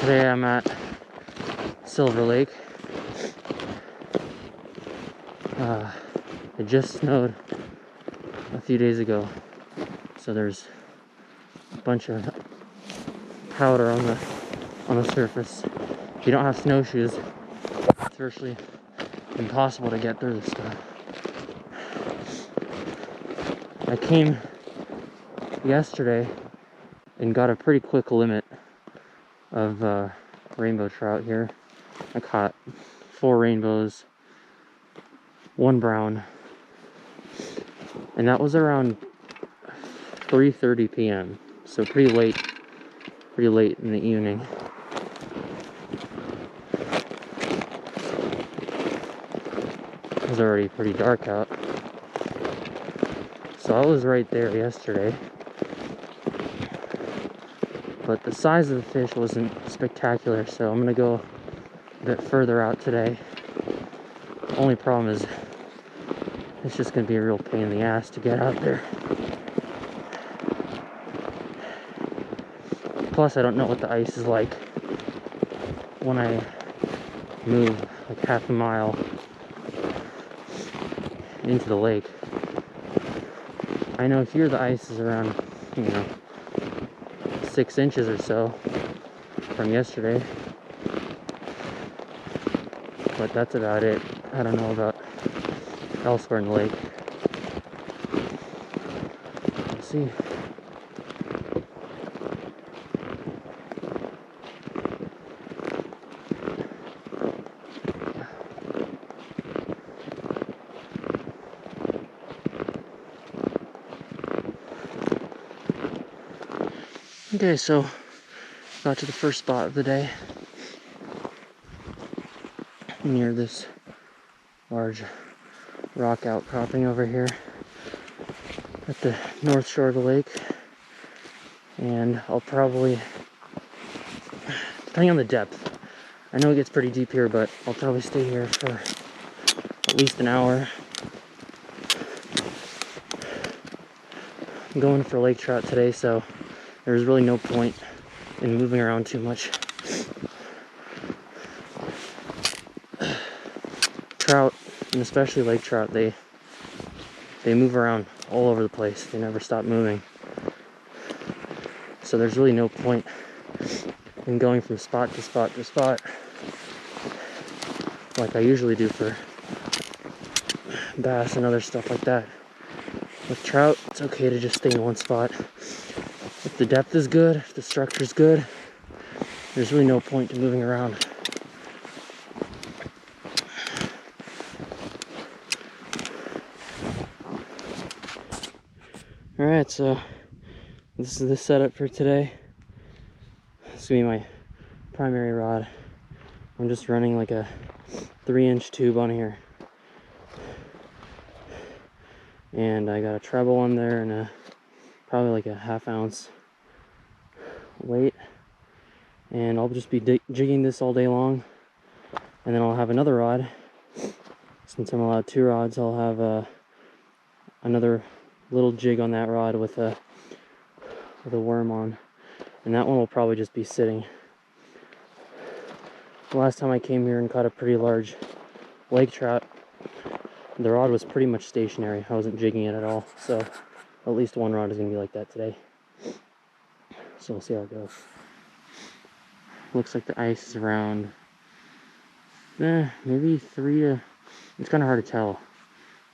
Today I'm at Silver Lake. It just snowed a few days ago, so there's a bunch of powder on the surface. If you don't have snowshoes, it's virtually impossible to get through this stuff. I came yesterday and got a pretty quick limit of rainbow trout here. I caught 4 rainbows, 1 brown, and that was around 3:30 p.m. So pretty late in the evening. It was already pretty dark out. So I was right there yesterday. But the size of the fish wasn't spectacular, so I'm gonna go a bit further out today. Only problem is it's just gonna be a real pain in the ass to get out there. Plus, I don't know what the ice is like when I move like half a mile into the lake. I know here the ice is around, 6 inches or so from yesterday, but that's about it. I don't know about elsewhere in the lake. Let's see. Okay, so got to the first spot of the day near this large rock outcropping over here at the north shore of the lake, and I'll probably, depending on the depth, I know it gets pretty deep here, but I'll probably stay here for at least an hour. I'm going for lake trout today, so there's really no point in moving around too much. Trout, and especially lake trout, they move around all over the place. They never stop moving. So there's really no point in going from spot to spot to spot like I usually do for bass and other stuff like that. With trout, it's okay to just stay in one spot. If the depth is good, if the structure's good, there's really no point to moving around. Alright, so this is the setup for today. This is gonna be my primary rod. I'm just running like a 3-inch tube on here. And I got a treble on there and probably like a 1/2 ounce weight. And I'll just be jigging this all day long. And then I'll have another rod. Since I'm allowed 2 rods, I'll have another little jig on that rod with a worm on, and that one will probably just be sitting. The last time I came here and caught a pretty large lake trout, the rod was pretty much stationary. I wasn't jigging it at all, so at least one rod is going to be like that today. So we'll see how it goes. Looks like the ice is around maybe 3 to, it's kind of hard to tell,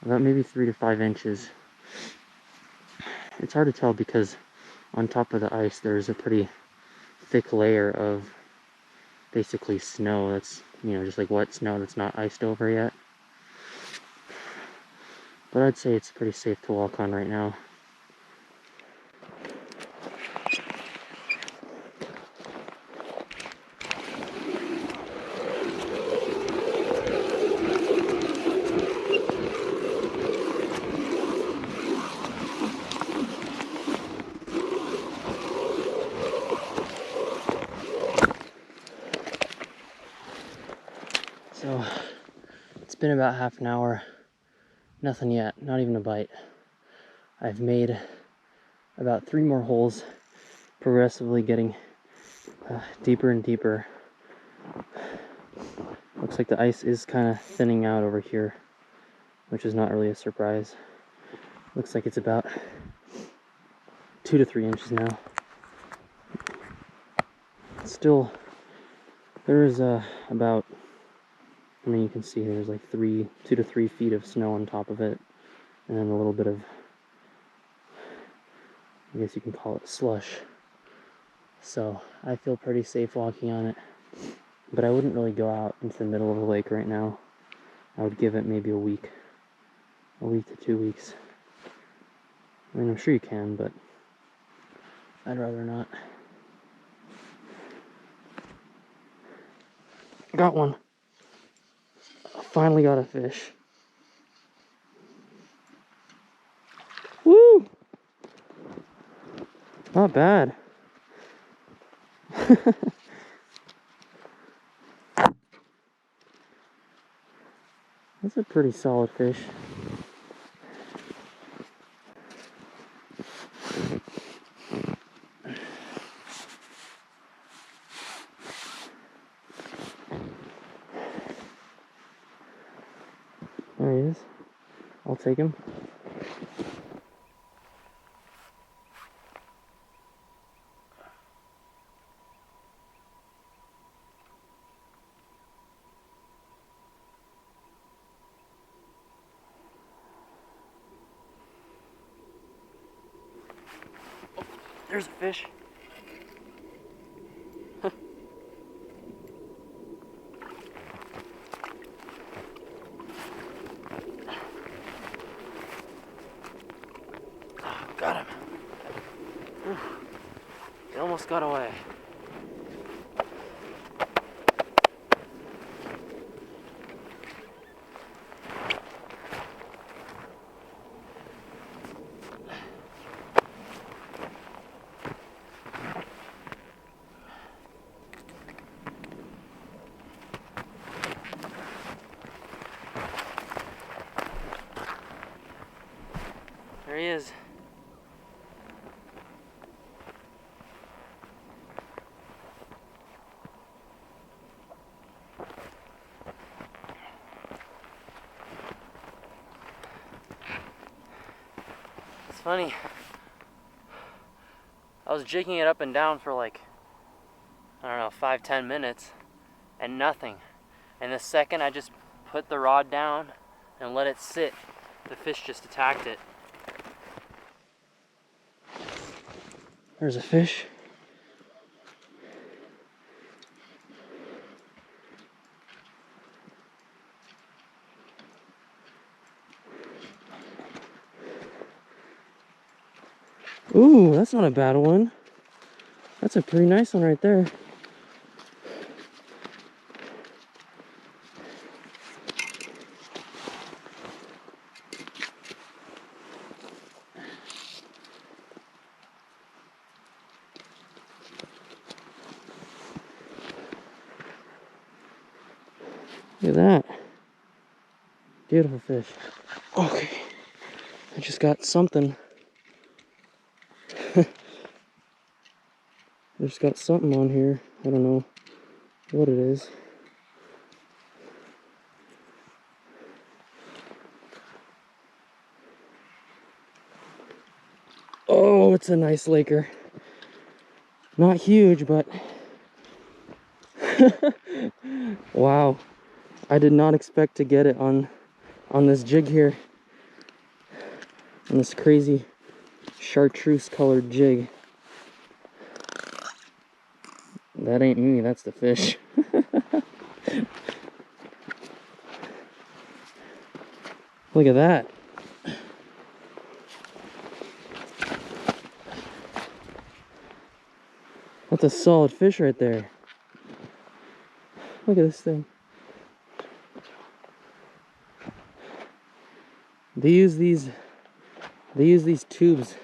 about maybe 3 to 5 inches. It's hard to tell because on top of the ice there's a pretty thick layer of basically snow that's, just like wet snow that's not iced over yet. But I'd say it's pretty safe to walk on right now. So it's been about half an hour, nothing yet, not even a bite. I've made about 3 more holes, progressively getting deeper and deeper. Looks like the ice is kind of thinning out over here, which is not really a surprise. Looks like it's about 2 to 3 inches now. Still, there is about, I mean, you can see there's like 2 to 3 feet of snow on top of it, and then a little bit of, I guess you can call it slush. So I feel pretty safe walking on it, but I wouldn't really go out into the middle of the lake right now. I would give it maybe a week to 2 weeks. I mean, I'm sure you can, but I'd rather not. Got one. Finally got a fish. Woo! Not bad. That's a pretty solid fish. There he is. I'll take him. There's a fish. Got him. Whew. He almost got away. There he is. It's funny. I was jigging it up and down for like, I don't know, 5-10 minutes and nothing. And the second I just put the rod down and let it sit, the fish just attacked it. There's a fish. Ooh, that's not a bad one. That's a pretty nice one right there. Look at that. Beautiful fish. Okay. I just got something. I just got something on here. I don't know what it is. Oh, it's a nice laker. Not huge, but wow. I did not expect to get it on this jig here. On this crazy chartreuse colored jig. That ain't me, that's the fish. Look at that. That's a solid fish right there. Look at this thing. They use these tubes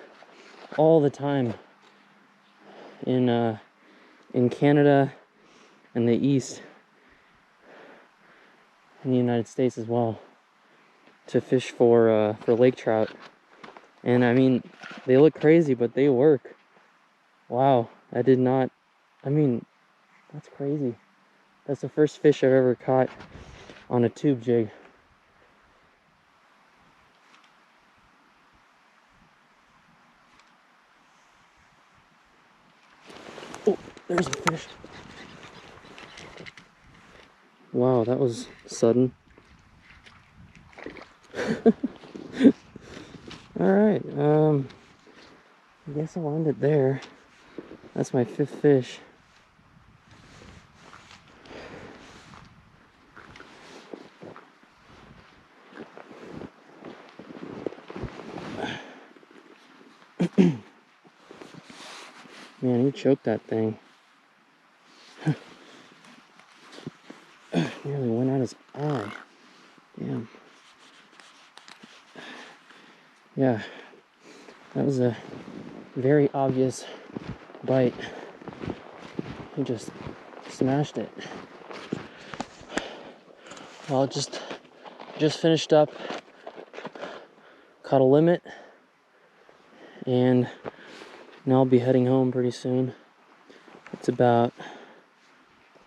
all the time in Canada and the East, in the United States as well, to fish for lake trout. And I mean, they look crazy, but they work. Wow, I did not. I mean, That's crazy. That's the first fish I've ever caught on a tube jig. Oh, there's a fish. Wow, that was sudden. Alright, I guess I'll end it there. That's my 5th fish. Man, he choked that thing. Nearly went out his eye. Damn. Yeah, that was a very obvious bite. He just smashed it. Well, just finished up, caught a limit, and now I'll be heading home pretty soon. It's about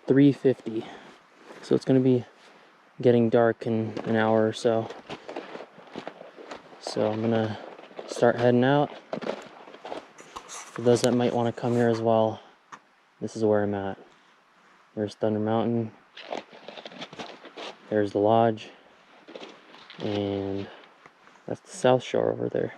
3:50, so it's gonna be getting dark in an hour or so. So I'm gonna start heading out. For those that might want to come here as well, this is where I'm at. There's Thunder Mountain, there's the lodge, and that's the South Shore over there.